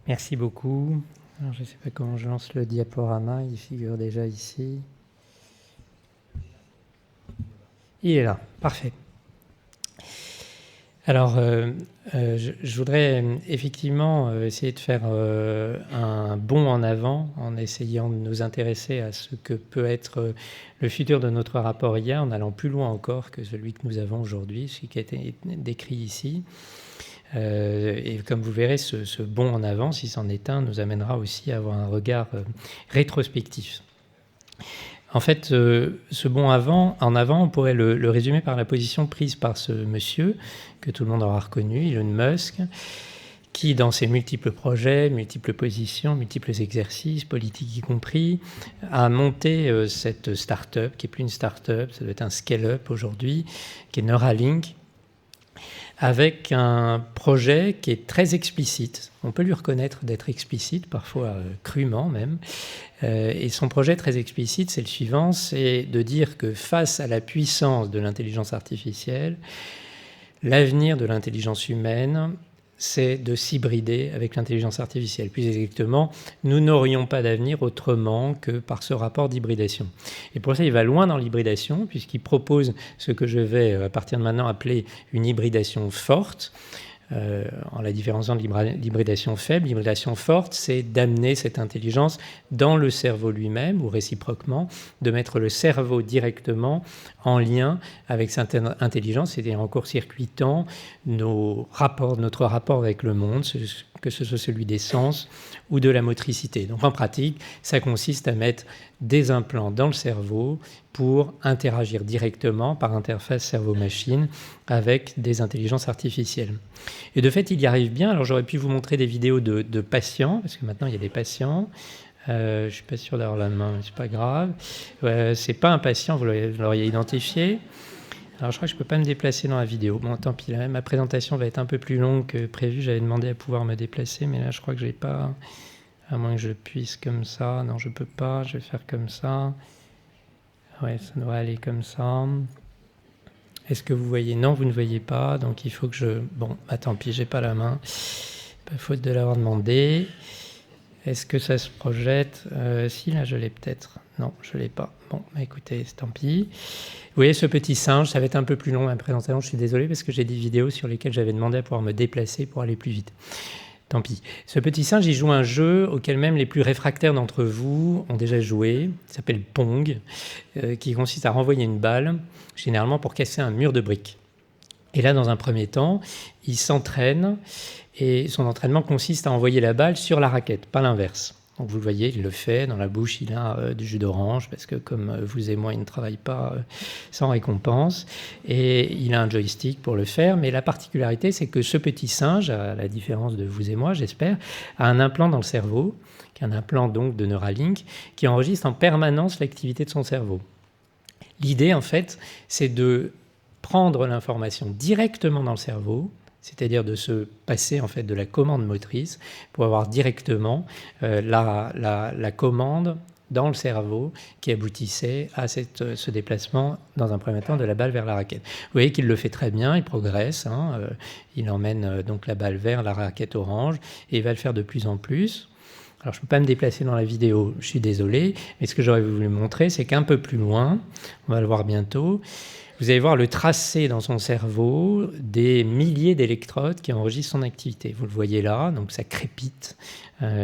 Merci beaucoup. Alors, je ne sais pas comment je lance le diaporama, il figure déjà ici. Il est là, parfait. Alors, je voudrais effectivement essayer de faire un bond en avant en essayant de nous intéresser à ce que peut être le futur de notre rapport IA, en allant plus loin encore que celui que nous avons aujourd'hui, ce qui a été décrit ici. Et comme vous verrez, ce bond en avant, si c'en est un, nous amènera aussi à avoir un regard rétrospectif. En fait, ce bond en avant, on pourrait le résumer par la position prise par ce monsieur, que tout le monde aura reconnu, Elon Musk, qui, dans ses multiples projets, multiples positions, multiples exercices, politiques y compris, a monté cette start-up, qui n'est plus une start-up, ça doit être un scale-up aujourd'hui, qui est Neuralink, avec un projet qui est très explicite. On peut lui reconnaître d'être explicite, parfois crûment même. Et son projet très explicite, c'est le suivant, c'est de dire que face à la puissance de l'intelligence artificielle, l'avenir de l'intelligence humaine, c'est de s'hybrider avec l'intelligence artificielle. Plus exactement, nous n'aurions pas d'avenir autrement que par ce rapport d'hybridation. Et pour ça, il va loin dans l'hybridation, puisqu'il propose ce que je vais, à partir de maintenant, appeler une hybridation forte, en la différenciant de l'hybridation faible. L'hybridation forte, c'est d'amener cette intelligence dans le cerveau lui-même, ou réciproquement, de mettre le cerveau directement en lien avec cette intelligence, c'est-à-dire en court-circuitant notre rapport avec le monde, que ce soit celui des sens ou de la motricité. Donc en pratique, ça consiste à mettre des implants dans le cerveau pour interagir directement par interface cerveau-machine avec des intelligences artificielles. Et de fait, il y arrive bien. Alors j'aurais pu vous montrer des vidéos de patients, parce que maintenant il y a des patients. Je ne suis pas sûr d'avoir la main, mais ce n'est pas grave. Ce n'est pas un patient, vous l'auriez identifié. Alors je crois que je ne peux pas me déplacer dans la vidéo. Bon, tant pis, là, ma présentation va être un peu plus longue que prévu. J'avais demandé à pouvoir me déplacer, mais là je crois que je n'ai pas... À moins que je puisse comme ça. Non, je ne peux pas. Je vais faire comme ça. Ouais, ça doit aller comme ça. Est-ce que vous voyez? Non, vous ne voyez pas. Donc il faut que je... Bon, bah, tant pis, j'ai pas la main. Pas faute de l'avoir demandé. Est-ce que ça se projette? Si, là, je l'ai peut-être. Non, je ne l'ai pas. Bon, bah, écoutez, tant pis. Vous voyez ce petit singe, ça va être un peu plus long ma présentation. Je suis désolé parce que j'ai des vidéos sur lesquelles j'avais demandé à pouvoir me déplacer pour aller plus vite. Tant pis. Ce petit singe, il joue un jeu auquel même les plus réfractaires d'entre vous ont déjà joué. Il s'appelle Pong, qui consiste à renvoyer une balle, généralement pour casser un mur de briques. Et là, dans un premier temps, il s'entraîne, et son entraînement consiste à envoyer la balle sur la raquette, pas l'inverse. Donc vous le voyez, il le fait, dans la bouche il a du jus d'orange, parce que comme vous et moi, il ne travaille pas sans récompense, et il a un joystick pour le faire, mais la particularité, c'est que ce petit singe, à la différence de vous et moi, j'espère, a un implant dans le cerveau, qui est un implant donc de Neuralink, qui enregistre en permanence l'activité de son cerveau. L'idée, en fait, c'est de prendre l'information directement dans le cerveau, c'est-à-dire de se passer en fait de la commande motrice pour avoir directement la commande dans le cerveau qui aboutissait à ce déplacement dans un premier temps de la balle vers la raquette. Vous voyez qu'il le fait très bien, il progresse, il emmène donc la balle vers la raquette orange et il va le faire de plus en plus. Alors je ne peux pas me déplacer dans la vidéo, je suis désolé, mais ce que j'aurais voulu montrer, c'est qu'un peu plus loin, on va le voir bientôt, vous allez voir le tracé dans son cerveau des milliers d'électrodes qui enregistrent son activité. Vous le voyez là, donc ça crépite,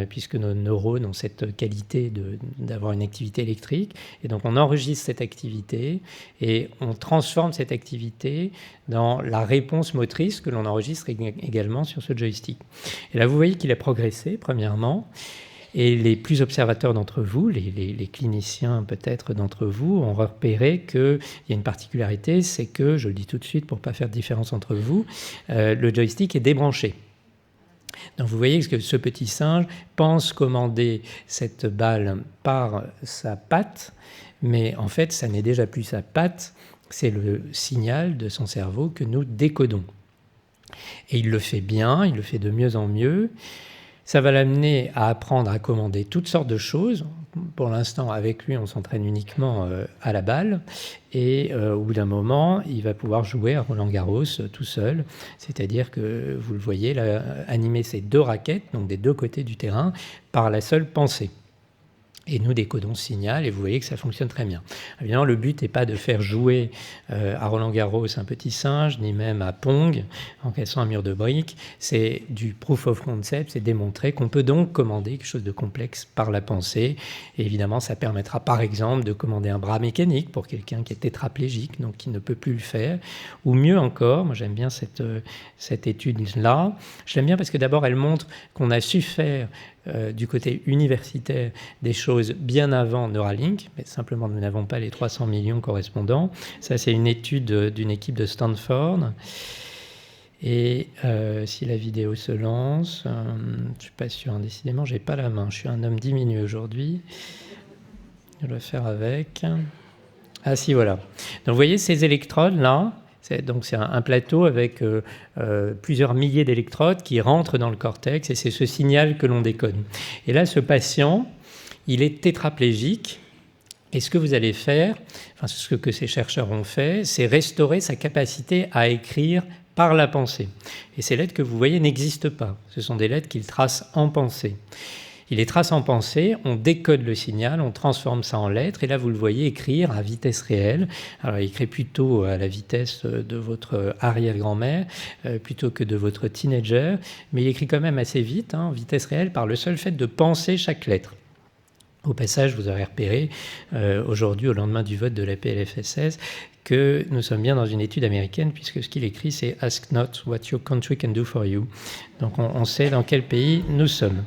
puisque nos neurones ont cette qualité d'avoir une activité électrique. Et donc on enregistre cette activité et on transforme cette activité dans la réponse motrice que l'on enregistre également sur ce joystick. Et là, vous voyez qu'il a progressé, premièrement. Et les plus observateurs d'entre vous, les cliniciens peut-être d'entre vous, ont repéré qu'il y a une particularité, c'est que, je le dis tout de suite pour ne pas faire de différence entre vous, le joystick est débranché. Donc vous voyez que ce petit singe pense commander cette balle par sa patte, mais en fait, ça n'est déjà plus sa patte, c'est le signal de son cerveau que nous décodons. Et il le fait bien, il le fait de mieux en mieux. Ça va l'amener à apprendre à commander toutes sortes de choses. Pour l'instant, avec lui, on s'entraîne uniquement à la balle. Et au bout d'un moment, il va pouvoir jouer à Roland-Garros tout seul. C'est-à-dire que, vous le voyez, là, animer ces 2 raquettes, donc des 2 côtés du terrain, par la seule pensée. Et nous décodons ce signal et vous voyez que ça fonctionne très bien. Évidemment, le but n'est pas de faire jouer à Roland-Garros un petit singe, ni même à Pong en cassant un mur de briques. C'est du proof of concept, c'est démontrer qu'on peut donc commander quelque chose de complexe par la pensée. Et évidemment, ça permettra par exemple de commander un bras mécanique pour quelqu'un qui est tétraplégique, donc qui ne peut plus le faire. Ou mieux encore, moi j'aime bien cette étude-là. Je l'aime bien parce que d'abord elle montre qu'on a su faire du côté universitaire des choses bien avant Neuralink, mais simplement nous n'avons pas les 300 millions correspondants. Ça, c'est une étude d'une équipe de Stanford. Et si la vidéo se lance, je ne suis pas sûr, décidément, je n'ai pas la main. Je suis un homme diminué aujourd'hui. Je vais le faire avec. Ah si, voilà. Donc vous voyez ces électrodes-là, c'est un plateau avec plusieurs milliers d'électrodes qui rentrent dans le cortex et c'est ce signal que l'on décode. Et là, ce patient, il est tétraplégique et ce que vous allez faire, enfin ce que ces chercheurs ont fait, c'est restaurer sa capacité à écrire par la pensée. Et ces lettres que vous voyez n'existent pas. Ce sont des lettres qu'il trace en pensée. Il les trace en pensée, on décode le signal, on transforme ça en lettres, et là vous le voyez écrire à vitesse réelle. Alors il écrit plutôt à la vitesse de votre arrière-grand-mère, plutôt que de votre teenager, mais il écrit quand même assez vite, en vitesse réelle, par le seul fait de penser chaque lettre. Au passage, vous aurez repéré, aujourd'hui, au lendemain du vote de la PLFSS, que nous sommes bien dans une étude américaine, puisque ce qu'il écrit, c'est « Ask not what your country can do for you ». Donc on sait dans quel pays nous sommes.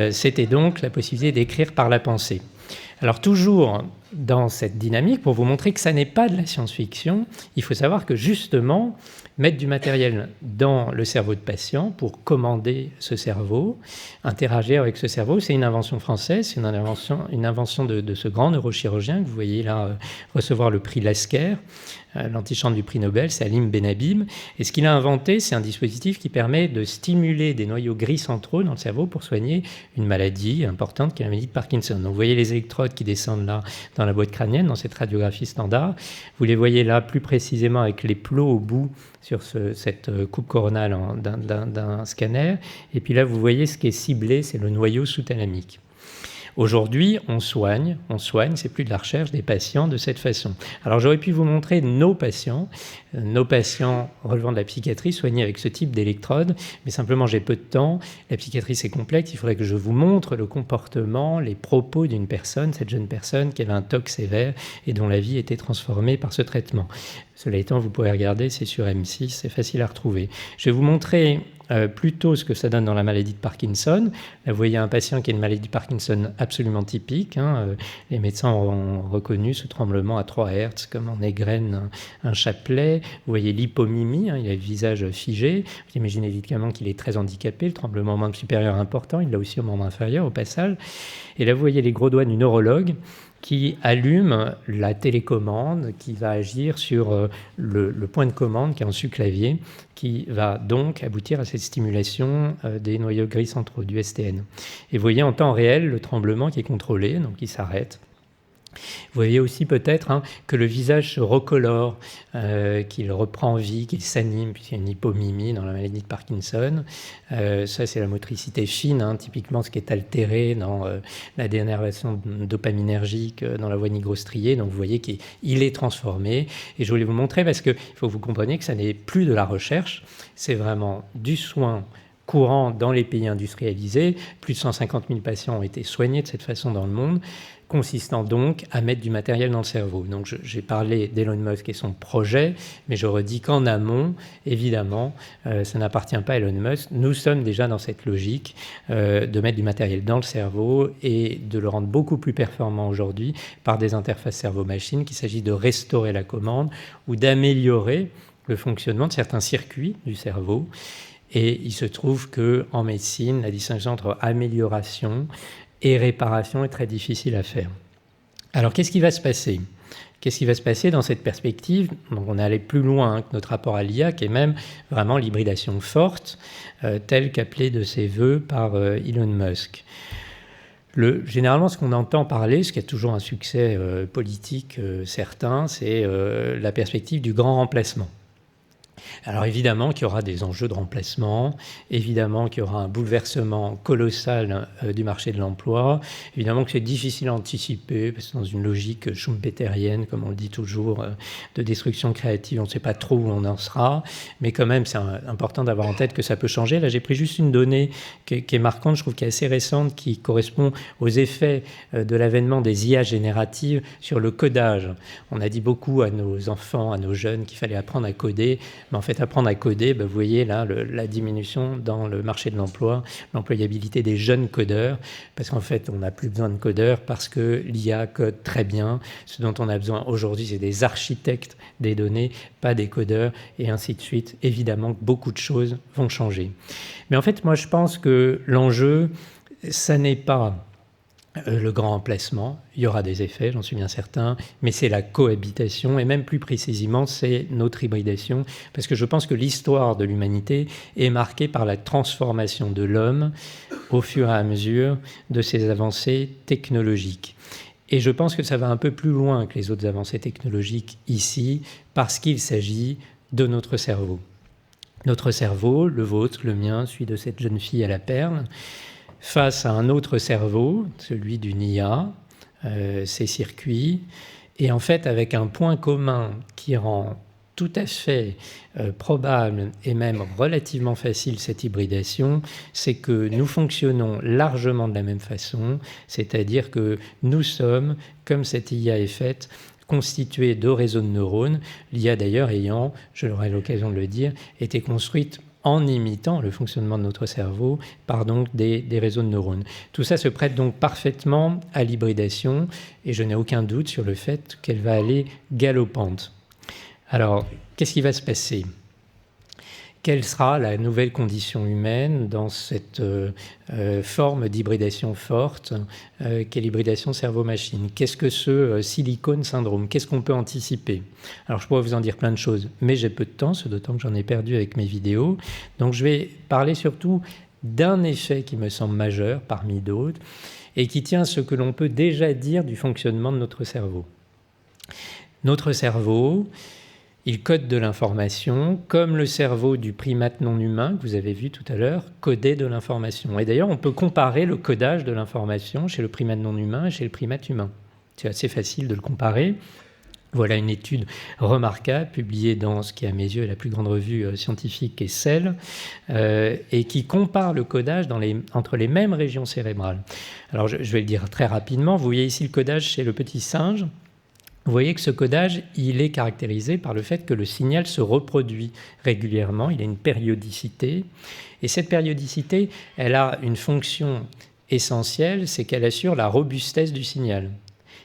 C'était donc la possibilité d'écrire par la pensée. Alors toujours dans cette dynamique, pour vous montrer que ça n'est pas de la science-fiction, il faut savoir que justement, mettre du matériel dans le cerveau de patient pour commander ce cerveau, interagir avec ce cerveau, c'est une invention française, c'est une invention de ce grand neurochirurgien que vous voyez là recevoir le prix Lasker, l'antichambre du prix Nobel, c'est Halim Benhabib. Et ce qu'il a inventé, c'est un dispositif qui permet de stimuler des noyaux gris centraux dans le cerveau pour soigner une maladie importante qui est la maladie de Parkinson. Donc vous voyez les électrodes qui descendent là dans la boîte crânienne, dans cette radiographie standard. Vous les voyez là plus précisément avec les plots au bout sur cette coupe coronale d'un scanner. Et puis là, vous voyez ce qui est ciblé, c'est le noyau sous-thalamique. Aujourd'hui, on soigne, c'est plus de la recherche des patients de cette façon. Alors j'aurais pu vous montrer nos patients relevant de la psychiatrie soignés avec ce type d'électrode, mais simplement j'ai peu de temps, la psychiatrie c'est complexe, il faudrait que je vous montre le comportement, les propos d'une personne, cette jeune personne qui avait un TOC sévère et dont la vie était transformée par ce traitement. Cela étant, vous pouvez regarder, c'est sur M6, c'est facile à retrouver. Je vais vous montrer plutôt ce que ça donne dans la maladie de Parkinson. Là, vous voyez un patient qui a une maladie de Parkinson absolument typique. Les médecins ont reconnu ce tremblement à 3 Hz, comme on égrène un chapelet. Vous voyez l'hypomimie, il a le visage figé. Vous imaginez évidemment qu'il est très handicapé, le tremblement au membre supérieur important, il l'a aussi au membre inférieur, au passage. Et là, vous voyez les gros doigts du neurologue qui allume la télécommande qui va agir sur le point de commande qui est en sus-clavier, qui va donc aboutir à cette stimulation des noyaux gris centraux, du STN. Et vous voyez en temps réel le tremblement qui est contrôlé, donc il s'arrête. Vous voyez aussi peut-être que le visage se recolore, qu'il reprend vie, qu'il s'anime, puisqu'il y a une hypomimie dans la maladie de Parkinson. Ça, c'est la motricité fine, typiquement ce qui est altéré dans la dénervation dopaminergique dans la voie nigrostriée. Donc vous voyez qu'il est transformé. Et je voulais vous montrer parce qu'il faut que vous compreniez que ça n'est plus de la recherche, c'est vraiment du soin courant dans les pays industrialisés. Plus de 150 000 patients ont été soignés de cette façon dans le monde, consistant donc à mettre du matériel dans le cerveau. Donc j'ai parlé d'Elon Musk et son projet, mais je redis qu'en amont, évidemment, ça n'appartient pas à Elon Musk. Nous sommes déjà dans cette logique de mettre du matériel dans le cerveau et de le rendre beaucoup plus performant aujourd'hui par des interfaces cerveau-machine, qu'il s'agit de restaurer la commande ou d'améliorer le fonctionnement de certains circuits du cerveau. Et il se trouve qu'en médecine, la distinction entre amélioration et réparation est très difficile à faire. Alors, qu'est-ce qui va se passer ? Qu'est-ce qui va se passer dans cette perspective? Donc on est allé plus loin que notre rapport à l'IA, qui est même vraiment l'hybridation forte, telle qu'appelée de ses voeux par Elon Musk. Généralement, ce qu'on entend parler, ce qui a toujours un succès politique certain, c'est la perspective du grand remplacement. Alors évidemment qu'il y aura des enjeux de remplacement, évidemment qu'il y aura un bouleversement colossal du marché de l'emploi, évidemment que c'est difficile à anticiper, parce que dans une logique schumpeterienne, comme on le dit toujours, de destruction créative, on ne sait pas trop où on en sera, mais quand même c'est important d'avoir en tête que ça peut changer. Là j'ai pris juste une donnée qui est marquante, je trouve qui est assez récente, qui correspond aux effets de l'avènement des IA génératives sur le codage. On a dit beaucoup à nos enfants, à nos jeunes qu'il fallait apprendre à coder, mais en fait apprendre à coder, vous voyez là la diminution dans le marché de l'emploi, l'employabilité des jeunes codeurs, parce qu'en fait on n'a plus besoin de codeurs parce que l'IA code très bien. Ce dont on a besoin aujourd'hui, c'est des architectes des données, pas des codeurs, et ainsi de suite. Évidemment que beaucoup de choses vont changer. Mais en fait, moi je pense que l'enjeu, ça n'est pas le grand emplacement, il y aura des effets, j'en suis bien certain, mais c'est la cohabitation, et même plus précisément, c'est notre hybridation, parce que je pense que l'histoire de l'humanité est marquée par la transformation de l'homme au fur et à mesure de ses avancées technologiques. Et je pense que ça va un peu plus loin que les autres avancées technologiques ici, parce qu'il s'agit de notre cerveau. Notre cerveau, le vôtre, le mien, celui de cette jeune fille à la perle, face à un autre cerveau, celui d'une IA, ses circuits, et en fait avec un point commun qui rend tout à fait probable et même relativement facile cette hybridation, c'est que nous fonctionnons largement de la même façon, c'est-à-dire que nous sommes, comme cette IA est faite, constitués de réseaux de neurones, l'IA d'ailleurs ayant, je l'aurai l'occasion de le dire, été construite en imitant le fonctionnement de notre cerveau par donc des réseaux de neurones. Tout ça se prête donc parfaitement à l'hybridation et je n'ai aucun doute sur le fait qu'elle va aller galopante. Alors, qu'est-ce qui va se passer ? Quelle sera la nouvelle condition humaine dans cette forme d'hybridation forte qu'est l'hybridation cerveau-machine? Qu'est-ce que ce silicone syndrome? Qu'est-ce qu'on peut anticiper? Alors je pourrais vous en dire plein de choses, mais j'ai peu de temps, ce d'autant que j'en ai perdu avec mes vidéos. Donc je vais parler surtout d'un effet qui me semble majeur parmi d'autres et qui tient à ce que l'on peut déjà dire du fonctionnement de notre cerveau. Notre cerveau, il code de l'information, comme le cerveau du primate non humain, que vous avez vu tout à l'heure, codait de l'information. Et d'ailleurs, on peut comparer le codage de l'information chez le primate non humain et chez le primate humain. C'est assez facile de le comparer. Voilà une étude remarquable, publiée dans ce qui, à mes yeux, est la plus grande revue scientifique, qui est Cell, et qui compare le codage entre les mêmes régions cérébrales. Alors, je vais le dire très rapidement. Vous voyez ici le codage chez le petit singe. Vous voyez que ce codage, il est caractérisé par le fait que le signal se reproduit régulièrement, il a une périodicité, et cette périodicité, elle a une fonction essentielle, c'est qu'elle assure la robustesse du signal.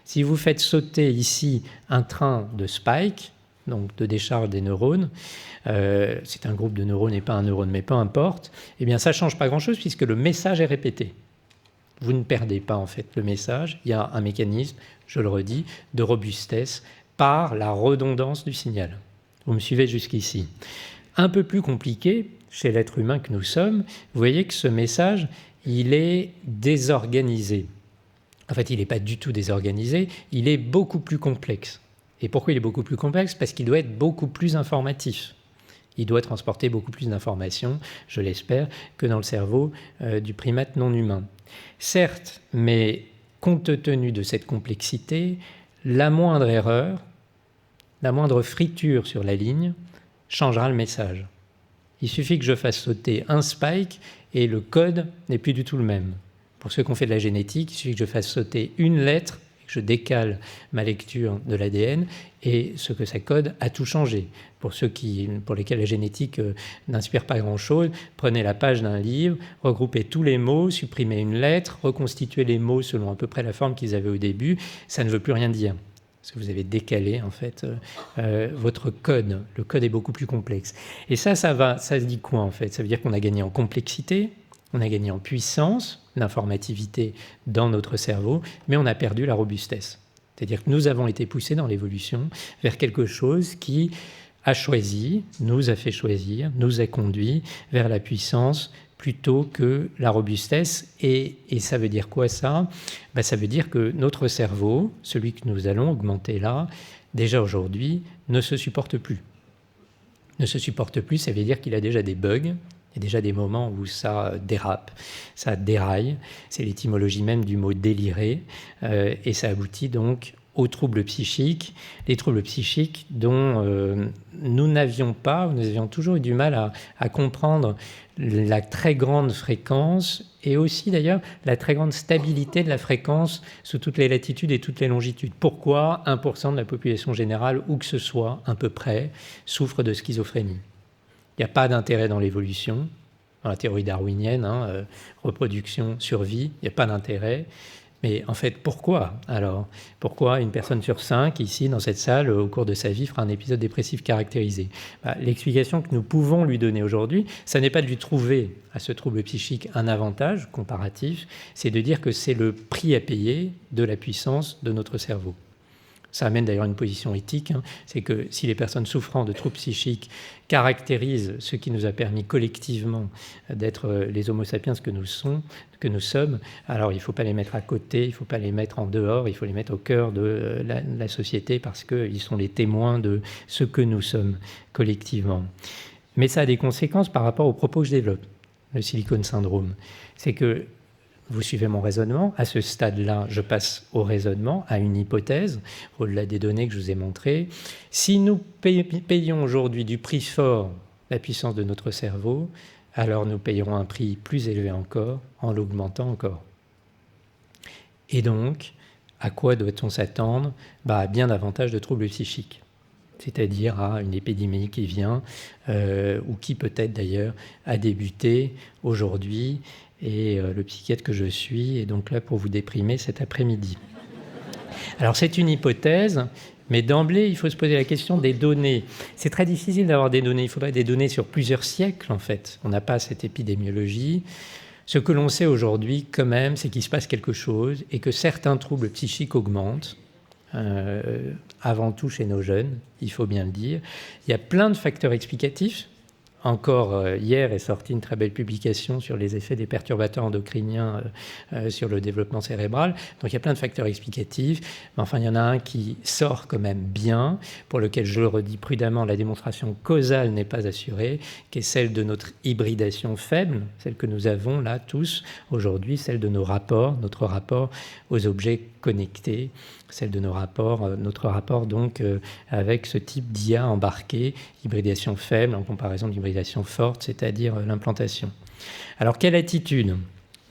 Si vous faites sauter ici un train de spike, donc de décharge des neurones, c'est un groupe de neurones et pas un neurone, mais peu importe, eh bien ça ne change pas grand-chose puisque le message est répété. Vous ne perdez pas en fait le message, il y a un mécanisme, je le redis, de robustesse par la redondance du signal. Vous me suivez jusqu'ici. Un peu plus compliqué, chez l'être humain que nous sommes, vous voyez que ce message, il est désorganisé. En fait, il n'est pas du tout désorganisé, il est beaucoup plus complexe. Et pourquoi il est beaucoup plus complexe? Parce qu'il doit être beaucoup plus informatif. Il doit transporter beaucoup plus d'informations, je l'espère, que dans le cerveau du primate non humain. Certes, mais compte tenu de cette complexité, la moindre erreur, la moindre friture sur la ligne changera le message. Il suffit que je fasse sauter un spike et le code n'est plus du tout le même. Pour ceux qui ont fait de la génétique, il suffit que je fasse sauter une lettre, que je décale ma lecture de l'ADN et ce que ça code a tout changé. Pour ceux pour lesquels la génétique n'inspire pas grand-chose, prenez la page d'un livre, regroupez tous les mots, supprimez une lettre, reconstituez les mots selon à peu près la forme qu'ils avaient au début, ça ne veut plus rien dire. Parce que vous avez décalé en fait votre code. Le code est beaucoup plus complexe. Et ça se dit quoi en fait? Ça veut dire qu'on a gagné en complexité, on a gagné en puissance, l'informativité dans notre cerveau, mais on a perdu la robustesse. C'est-à-dire que nous avons été poussés dans l'évolution vers quelque chose qui a choisi, nous a fait choisir, nous a conduit vers la puissance plutôt que la robustesse. Et ça veut dire quoi ça ? Ça veut dire que notre cerveau, celui que nous allons augmenter là, déjà aujourd'hui, ne se supporte plus. Ne se supporte plus, ça veut dire qu'il a déjà des bugs, il y a déjà des moments où ça dérape, ça déraille, c'est l'étymologie même du mot délirer, et ça aboutit donc aux troubles psychiques, les troubles psychiques dont nous avions toujours eu du mal à comprendre la très grande fréquence et aussi d'ailleurs la très grande stabilité de la fréquence sous toutes les latitudes et toutes les longitudes. Pourquoi 1% de la population générale, où que ce soit, à peu près, souffre de schizophrénie ? Il n'y a pas d'intérêt dans l'évolution, dans la théorie darwinienne, reproduction, survie, il n'y a pas d'intérêt. Mais en fait, pourquoi alors ? Pourquoi une personne sur 5, ici, dans cette salle, au cours de sa vie, fera un épisode dépressif caractérisé ? L'explication que nous pouvons lui donner aujourd'hui, ça n'est pas de lui trouver à ce trouble psychique un avantage comparatif, c'est de dire que c'est le prix à payer de la puissance de notre cerveau. Ça amène d'ailleurs une position éthique, c'est que si les personnes souffrant de troubles psychiques caractérisent ce qui nous a permis collectivement d'être les homo sapiens que nous sommes, alors il ne faut pas les mettre à côté, il ne faut pas les mettre en dehors, il faut les mettre au cœur de la société parce qu'ils sont les témoins de ce que nous sommes collectivement. Mais ça a des conséquences par rapport aux propos que je développe, le Silicon Syndrome. C'est que vous suivez mon raisonnement. À ce stade-là, je passe au raisonnement, à une hypothèse, au-delà des données que je vous ai montrées. Si nous payons aujourd'hui du prix fort la puissance de notre cerveau, alors nous payerons un prix plus élevé encore en l'augmentant encore. Et donc, à quoi doit-on s'attendre ? À bien davantage de troubles psychiques. C'est-à-dire à une épidémie qui vient, ou qui peut-être d'ailleurs a débuté aujourd'hui, et le psychiatre que je suis est donc là pour vous déprimer cet après-midi. Alors c'est une hypothèse, mais d'emblée il faut se poser la question des données. C'est très difficile d'avoir des données, il faudrait des données sur plusieurs siècles en fait. On n'a pas cette épidémiologie. Ce que l'on sait aujourd'hui quand même, c'est qu'il se passe quelque chose et que certains troubles psychiques augmentent. Avant tout chez nos jeunes, il faut bien le dire. Il y a plein de facteurs explicatifs. Encore hier est sortie une très belle publication sur les effets des perturbateurs endocriniens sur le développement cérébral. Donc il y a plein de facteurs explicatifs. Mais enfin, il y en a un qui sort quand même bien, pour lequel, je le redis prudemment, la démonstration causale n'est pas assurée, qui est celle de notre hybridation faible, celle que nous avons là tous aujourd'hui, celle de nos rapports, notre rapport aux objets connectés, celle de nos rapports, notre rapport donc avec ce type d'IA embarqué, hybridation faible en comparaison d'hybridation forte, c'est-à-dire l'implantation. Alors quelle attitude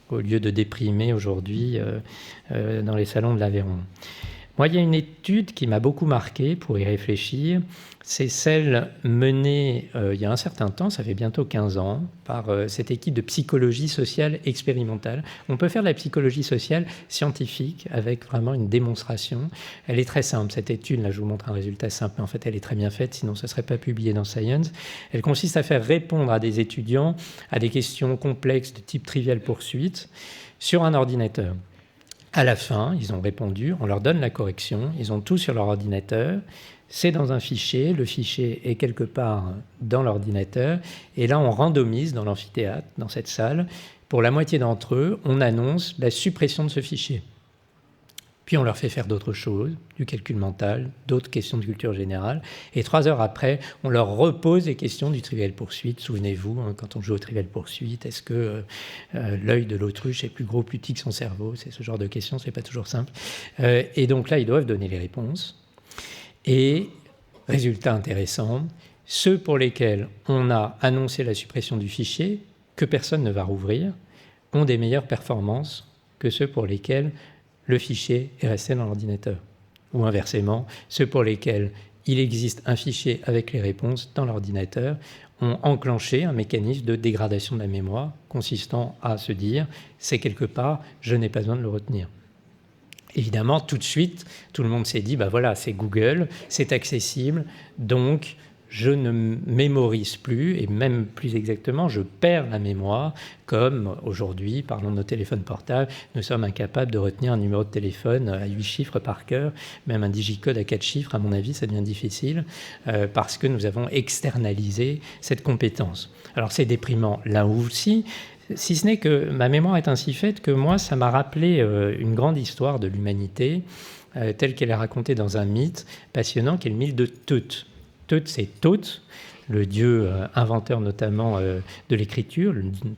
au lieu de déprimer aujourd'hui dans les salons de l'Aveyron ? Moi, il y a une étude qui m'a beaucoup marqué pour y réfléchir, c'est celle menée il y a un certain temps, ça fait bientôt 15 ans, par cette équipe de psychologie sociale expérimentale. On peut faire de la psychologie sociale scientifique avec vraiment une démonstration. Elle est très simple, cette étude, là je vous montre un résultat simple, mais en fait elle est très bien faite, sinon ça ne serait pas publié dans Science. Elle consiste à faire répondre à des étudiants à des questions complexes de type trivial poursuite sur un ordinateur. À la fin, ils ont répondu, on leur donne la correction, ils ont tout sur leur ordinateur, c'est dans un fichier, le fichier est quelque part dans l'ordinateur, et là on randomise dans l'amphithéâtre, dans cette salle, pour la moitié d'entre eux, on annonce la suppression de ce fichier. Puis on leur fait faire d'autres choses, du calcul mental, d'autres questions de culture générale. Et 3 heures après, on leur repose les questions du trivial poursuite. Souvenez-vous, quand on joue au trivial poursuite, est-ce que l'œil de l'autruche est plus gros, plus petit que son cerveau ? C'est ce genre de questions, c'est pas toujours simple. Et donc là, ils doivent donner les réponses. Et, résultat intéressant, ceux pour lesquels on a annoncé la suppression du fichier, que personne ne va rouvrir, ont des meilleures performances que ceux pour lesquels le fichier est resté dans l'ordinateur. Ou inversement, ceux pour lesquels il existe un fichier avec les réponses dans l'ordinateur ont enclenché un mécanisme de dégradation de la mémoire consistant à se dire « c'est quelque part, je n'ai pas besoin de le retenir ». Évidemment, tout de suite, tout le monde s'est dit « voilà, c'est Google, c'est accessible, donc je ne mémorise plus, et même plus exactement, je perds la mémoire, comme aujourd'hui, parlons de nos téléphones portables, nous sommes incapables de retenir un numéro de téléphone à 8 chiffres par cœur, même un digicode à 4 chiffres, à mon avis, ça devient difficile, parce que nous avons externalisé cette compétence. Alors c'est déprimant là aussi, si ce n'est que ma mémoire est ainsi faite que moi, ça m'a rappelé une grande histoire de l'humanité, telle qu'elle est racontée dans un mythe passionnant, qui est le mythe de Thoth. Thoth, c'est Thoth, le dieu inventeur notamment de l'écriture,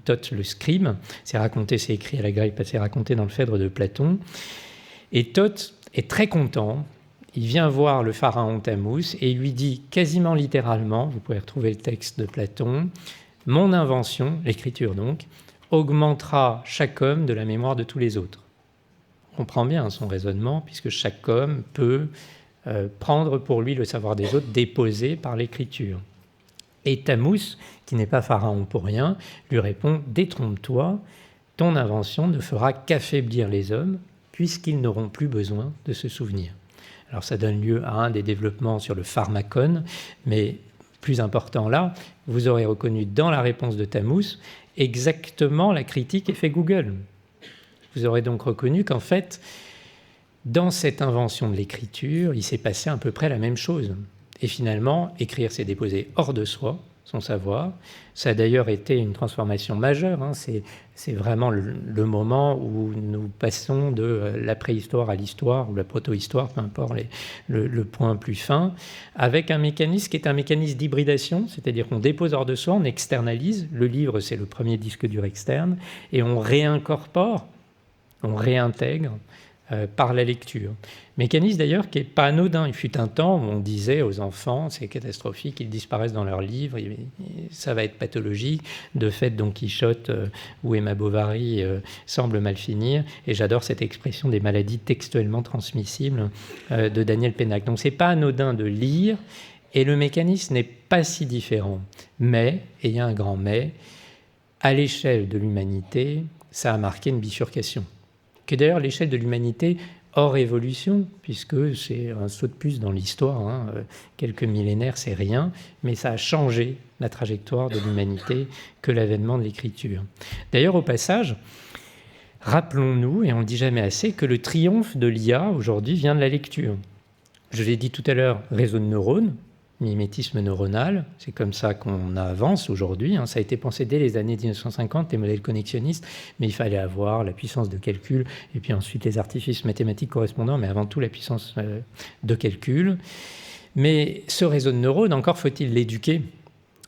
Thoth le scribe. C'est raconté, c'est écrit à la grecque, c'est raconté dans le Phèdre de Platon. Et Thoth est très content. Il vient voir le pharaon Tammuz et il lui dit quasiment littéralement, vous pouvez retrouver le texte de Platon, « Mon invention, l'écriture donc, augmentera chaque homme de la mémoire de tous les autres. » On comprend bien son raisonnement, puisque chaque homme peut prendre pour lui le savoir des autres, déposé par l'écriture. Et Tammuz, qui n'est pas pharaon pour rien, lui répond « Détrompe-toi, ton invention ne fera qu'affaiblir les hommes, puisqu'ils n'auront plus besoin de se souvenir. » Alors ça donne lieu à un des développements sur le pharmacone, mais plus important là, vous aurez reconnu dans la réponse de Tammuz exactement la critique qu'ait fait Google. Vous aurez donc reconnu qu'en fait, dans cette invention de l'écriture, il s'est passé à peu près la même chose. Et finalement, écrire, c'est déposer hors de soi son savoir. Ça a d'ailleurs été une transformation majeure. C'est vraiment le moment où nous passons de la préhistoire à l'histoire, ou la proto-histoire, peu importe le point plus fin, avec un mécanisme qui est un mécanisme d'hybridation, c'est-à-dire qu'on dépose hors de soi, on externalise. Le livre, c'est le premier disque dur externe, et on réincorpore, on réintègre par la lecture. Mécanisme d'ailleurs qui n'est pas anodin. Il fut un temps où on disait aux enfants, c'est catastrophique, ils disparaissent dans leurs livres, ça va être pathologique. De fait, Don Quichotte ou Emma Bovary semblent mal finir. Et j'adore cette expression des maladies textuellement transmissibles de Daniel Pénac. Donc c'est pas anodin de lire, et le mécanisme n'est pas si différent. Mais, et il y a un grand mais, à l'échelle de l'humanité, ça a marqué une bifurcation. Que d'ailleurs l'échelle de l'humanité hors évolution, puisque c'est un saut de puce dans l'histoire, quelques millénaires, c'est rien, mais ça a changé la trajectoire de l'humanité que l'avènement de l'écriture. D'ailleurs, au passage, rappelons-nous, et on ne le dit jamais assez, que le triomphe de l'IA aujourd'hui vient de la lecture. Je l'ai dit tout à l'heure, réseau de neurones, mimétisme neuronal, c'est comme ça qu'on avance aujourd'hui. Ça a été pensé dès les années 1950, les modèles connexionnistes, mais il fallait avoir la puissance de calcul et puis ensuite les artifices mathématiques correspondants, mais avant tout la puissance de calcul. Mais ce réseau de neurones, encore faut-il l'éduquer.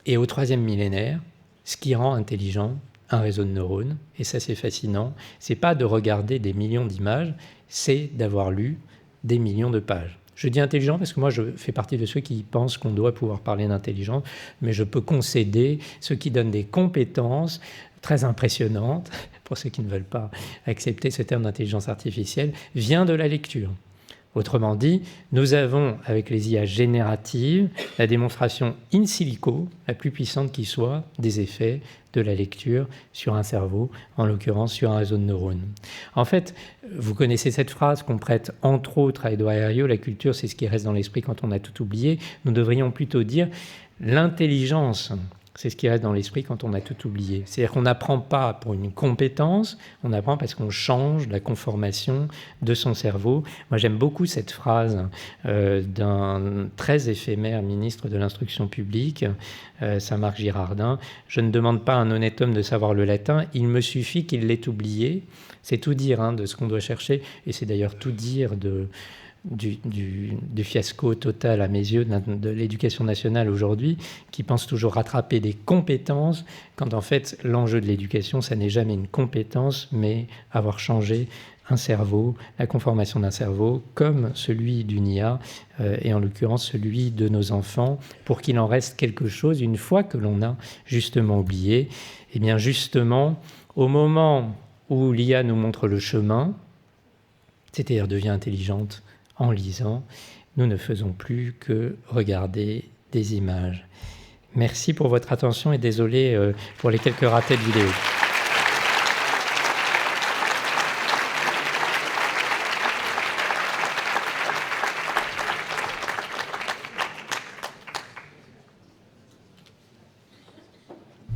Et au 3e millénaire, ce qui rend intelligent un réseau de neurones, et ça c'est fascinant, c'est pas de regarder des millions d'images, c'est d'avoir lu des millions de pages. Je dis intelligent parce que moi, je fais partie de ceux qui pensent qu'on doit pouvoir parler d'intelligence, mais je peux concéder ceux qui donnent des compétences très impressionnantes, pour ceux qui ne veulent pas accepter ce terme d'intelligence artificielle, vient de la lecture. Autrement dit, nous avons, avec les IA génératives, la démonstration in silico, la plus puissante qui soit, des effets de la lecture sur un cerveau, en l'occurrence sur un réseau de neurones. En fait, vous connaissez cette phrase qu'on prête entre autres à Édouard Herriot, la culture c'est ce qui reste dans l'esprit quand on a tout oublié. Nous devrions plutôt dire l'intelligence, c'est ce qui reste dans l'esprit quand on a tout oublié. C'est-à-dire qu'on n'apprend pas pour une compétence, on apprend parce qu'on change la conformation de son cerveau. Moi, j'aime beaucoup cette phrase d'un très éphémère ministre de l'Instruction publique, Saint-Marc Girardin. « Je ne demande pas à un honnête homme de savoir le latin, il me suffit qu'il l'ait oublié. » C'est tout dire de ce qu'on doit chercher, et c'est d'ailleurs tout dire du fiasco total à mes yeux de l'éducation nationale aujourd'hui, qui pense toujours rattraper des compétences, quand en fait l'enjeu de l'éducation, ça n'est jamais une compétence, mais avoir changé un cerveau, la conformation d'un cerveau, comme celui d'une IA, et en l'occurrence celui de nos enfants, pour qu'il en reste quelque chose une fois que l'on a justement oublié. Et bien justement, au moment où l'IA nous montre le chemin, c'est-à-dire devient intelligente, en lisant, nous ne faisons plus que regarder des images. Merci pour votre attention et désolé pour les quelques ratés de vidéo.